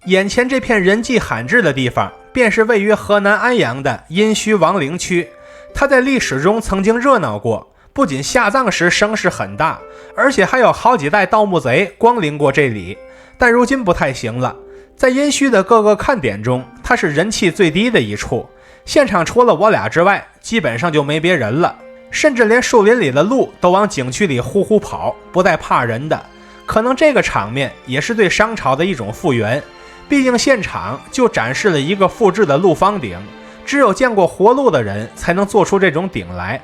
眼前这片人迹罕至的地方，便是位于河南安阳的殷墟王陵区。它在历史中曾经热闹过，不仅下葬时声势很大，而且还有好几代盗墓贼光临过这里。但如今不太行了，在殷墟的各个看点中，它是人气最低的一处。现场除了我俩之外，基本上就没别人了，甚至连树林里的鹿都往景区里呼呼跑，不带怕人的。可能这个场面也是对商朝的一种复原，毕竟现场就展示了一个复制的鹿方鼎，只有见过活鹿的人才能做出这种鼎来。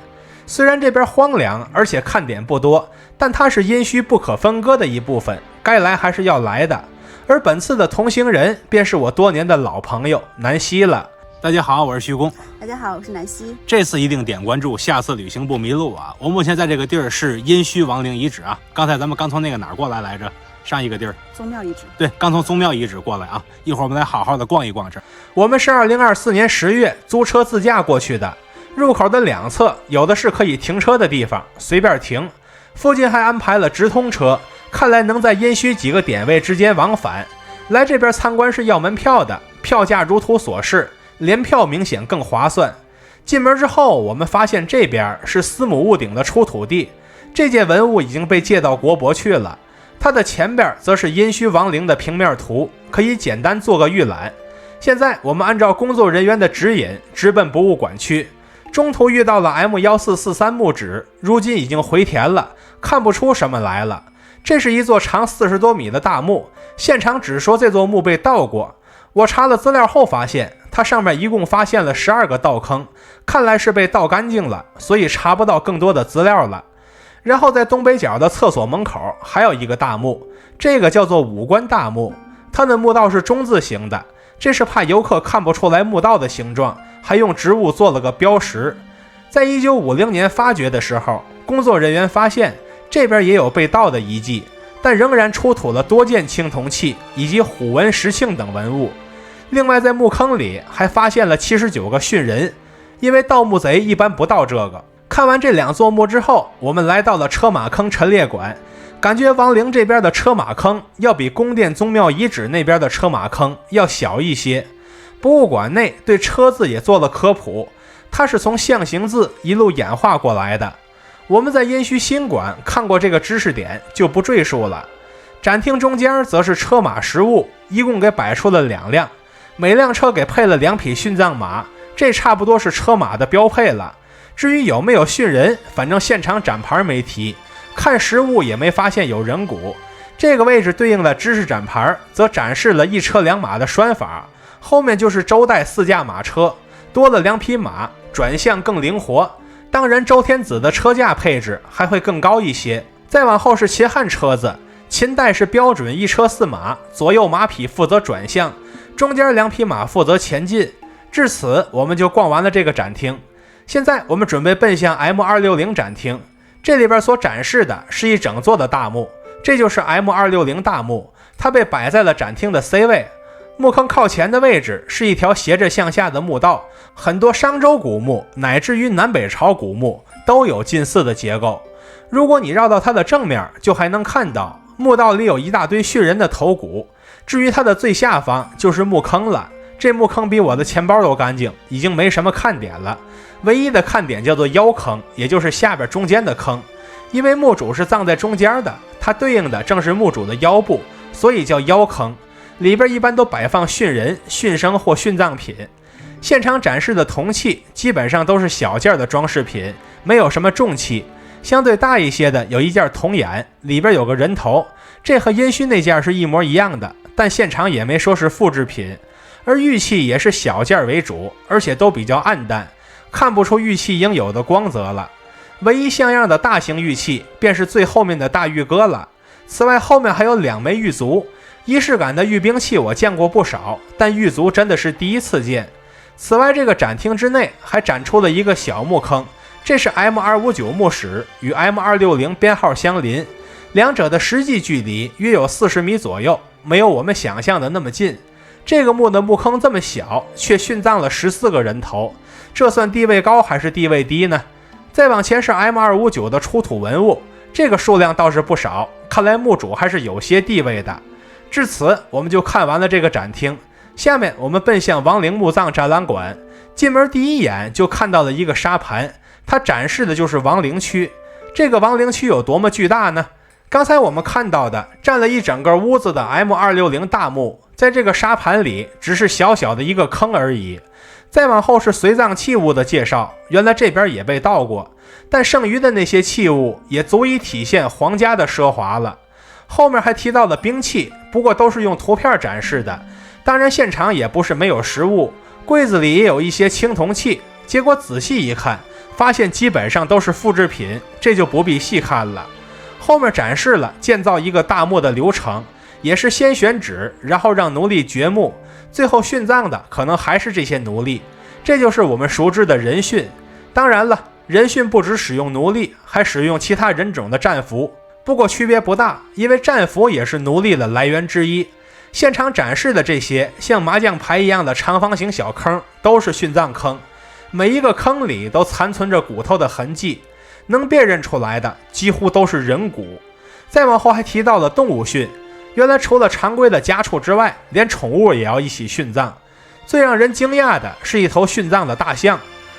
虽然这边荒凉，而且看点不多，但它是殷墟不可分割的一部分，该来还是要来的。而本次的同行人便是我多年的老朋友南希了。大家好，我是徐工。大家好，我是南希。这次一定点关注，下次旅行不迷路啊！我目前在这个地儿是殷墟王陵遗址啊。刚才咱们刚从那个哪儿过来着？上一个地儿，宗庙遗址。对，刚从宗庙遗址过来啊。一会儿我们来好好的逛一逛这。我们是2024年10月租车自驾过去的，入口的两侧有的是可以停车的地方，随便停。附近还安排了直通车，看来能在殷墟几个点位之间往返。来这边参观是要门票的，票价如图所示，联票明显更划算。进门之后，我们发现这边是司母戊鼎的出土地，这件文物已经被借到国博去了。它的前边则是殷墟王陵的平面图，可以简单做个预览。现在我们按照工作人员的指引直奔博物馆区，中途遇到了 M1443 墓址，如今已经回填了，看不出什么来了。这是一座长40多米的大墓，现场只说这座墓被盗过。我查了资料后发现，它上面一共发现了12个盗坑，看来是被盗干净了，所以查不到更多的资料了。然后在东北角的厕所门口还有一个大墓，这个叫做五官大墓，它的墓道是中字形的，这是怕游客看不出来墓道的形状，还用植物做了个标识。在1950年发掘的时候，工作人员发现这边也有被盗的遗迹，但仍然出土了多件青铜器以及虎纹石磬等文物。另外在墓坑里还发现了79个殉人，因为盗墓贼一般不盗这个。看完这两座墓之后，我们来到了车马坑陈列馆，感觉王陵这边的车马坑要比宫殿宗庙遗址那边的车马坑要小一些。博物馆内对车字也做了科普，它是从象形字一路演化过来的。我们在殷墟新馆看过这个知识点，就不赘述了。展厅中间则是车马实物，一共给摆出了2辆，每辆车给配了2匹殉葬马，这差不多是车马的标配了。至于有没有殉人，反正现场展牌没提，看实物也没发现有人骨。这个位置对应的知识展牌则展示了1车2马的拴法，后面就是周代4驾马车，多了2匹马，转向更灵活。当然周天子的车架配置还会更高一些。再往后是秦汉车子，秦代是标准1车4马，左右马匹负责转向，中间2匹马负责前进。至此我们就逛完了这个展厅。现在我们准备奔向 M260 展厅，这里边所展示的是一整座的大墓，这就是 M260 大墓，它被摆在了展厅的 C 位。墓坑靠前的位置是一条斜着向下的墓道，很多商周古墓乃至于南北朝古墓都有近似的结构。如果你绕到它的正面，就还能看到墓道里有一大堆殉人的头骨。至于它的最下方就是墓坑了，这墓坑比我的钱包都干净，已经没什么看点了。唯一的看点叫做腰坑，也就是下边中间的坑，因为墓主是葬在中间的，它对应的正是墓主的腰部，所以叫腰坑。里边一般都摆放殉人、殉生或殉葬品。现场展示的铜器基本上都是小件的装饰品，没有什么重器。相对大一些的有一件铜眼，里边有个人头，这和殷墟那件是一模一样的，但现场也没说是复制品。而玉器也是小件为主，而且都比较暗淡，看不出玉器应有的光泽了。唯一像样的大型玉器便是最后面的大玉戈了。此外后面还有2枚玉足，仪式感的玉兵器我见过不少，但玉足真的是第一次见。此外这个展厅之内还展出了一个小墓坑，这是 M259 墓室，与 M260 编号相邻，两者的实际距离约有40米左右，没有我们想象的那么近。这个墓的墓坑这么小，却殉葬了14个人头，这算地位高还是地位低呢？再往前是 M259 的出土文物，这个数量倒是不少，看来墓主还是有些地位的。至此，我们就看完了这个展厅。下面我们奔向亡灵墓葬展览馆，进门第一眼就看到了一个沙盘，它展示的就是亡灵区。这个亡灵区有多么巨大呢？刚才我们看到的占了一整个屋子的 M260 大墓，在这个沙盘里只是小小的一个坑而已。再往后是随葬器物的介绍，原来这边也被盗过，但剩余的那些器物也足以体现皇家的奢华了。后面还提到了兵器，不过都是用图片展示的，当然现场也不是没有实物，柜子里也有一些青铜器，结果仔细一看，发现基本上都是复制品，这就不必细看了。后面展示了建造一个大墓的流程，也是先选址，然后让奴隶掘墓，最后殉葬的可能还是这些奴隶，这就是我们熟知的人殉。当然了，人殉不只使用奴隶，还使用其他人种的战俘，不过区别不大，因为战俘也是奴隶的来源之一。现场展示的这些像麻将牌一样的长方形小坑都是殉葬坑，每一个坑里都残存着骨头的痕迹，能辨认出来的几乎都是人骨。再往后还提到了动物殉，原来除了常规的家畜之外，连宠物也要一起殉葬。最让人惊讶的是一头殉葬的大象。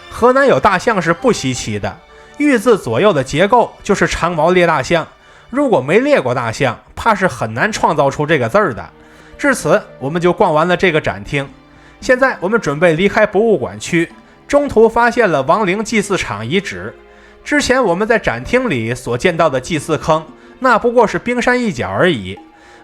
河南有大象是不稀奇的，玉字左右的结构就是长毛猎大象，如果没猎过大象，怕是很难创造出这个字儿的。至此，我们就逛完了这个展厅。现在我们准备离开博物馆区，中途发现了亡灵祭祀场遗址。之前我们在展厅里所见到的祭祀坑，那不过是冰山一角而已。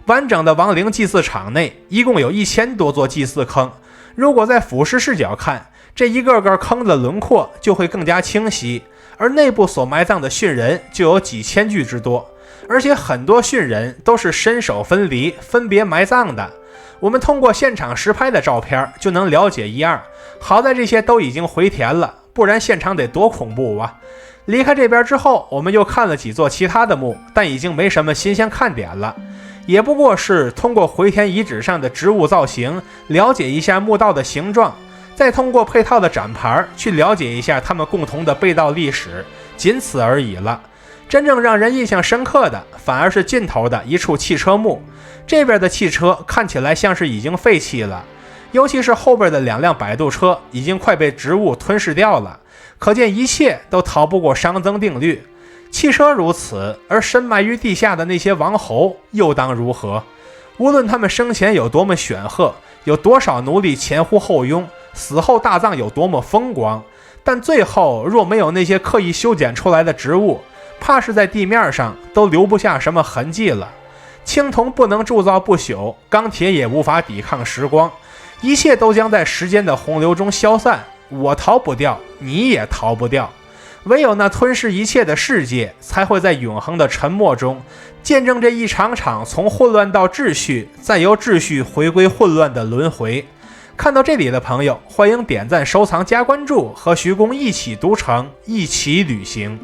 完整的亡灵祭祀场内一共有1000多座祭祀坑，如果在俯视视角看，这一个个坑的轮廓就会更加清晰，而内部所埋葬的殉人就有几千具之多，而且很多殉人都是身首分离，分别埋葬的。我们通过现场实拍的照片就能了解一二，好在这些都已经回填了，不然现场得多恐怖啊！离开这边之后，我们又看了几座其他的墓，但已经没什么新鲜看点了，也不过是通过回填遗址上的植物造型了解一下墓道的形状，再通过配套的展牌去了解一下他们共同的被盗历史，仅此而已了。真正让人印象深刻的反而是尽头的一处汽车墓，这边的汽车看起来像是已经废弃了，尤其是后边的2辆摆渡车已经快被植物吞噬掉了，可见一切都逃不过熵增定律。汽车如此，而深埋于地下的那些王侯又当如何？无论他们生前有多么显赫，有多少奴隶前呼后拥，死后大葬有多么风光，但最后若没有那些刻意修剪出来的植物，怕是在地面上都留不下什么痕迹了。青铜不能铸造不朽，钢铁也无法抵抗时光，一切都将在时间的洪流中消散，我逃不掉，你也逃不掉。唯有那吞噬一切的世界，才会在永恒的沉默中见证这一场场从混乱到秩序，再由秩序回归混乱的轮回。看到这里的朋友，欢迎点赞、收藏、加关注，和徐工一起读城，一起旅行。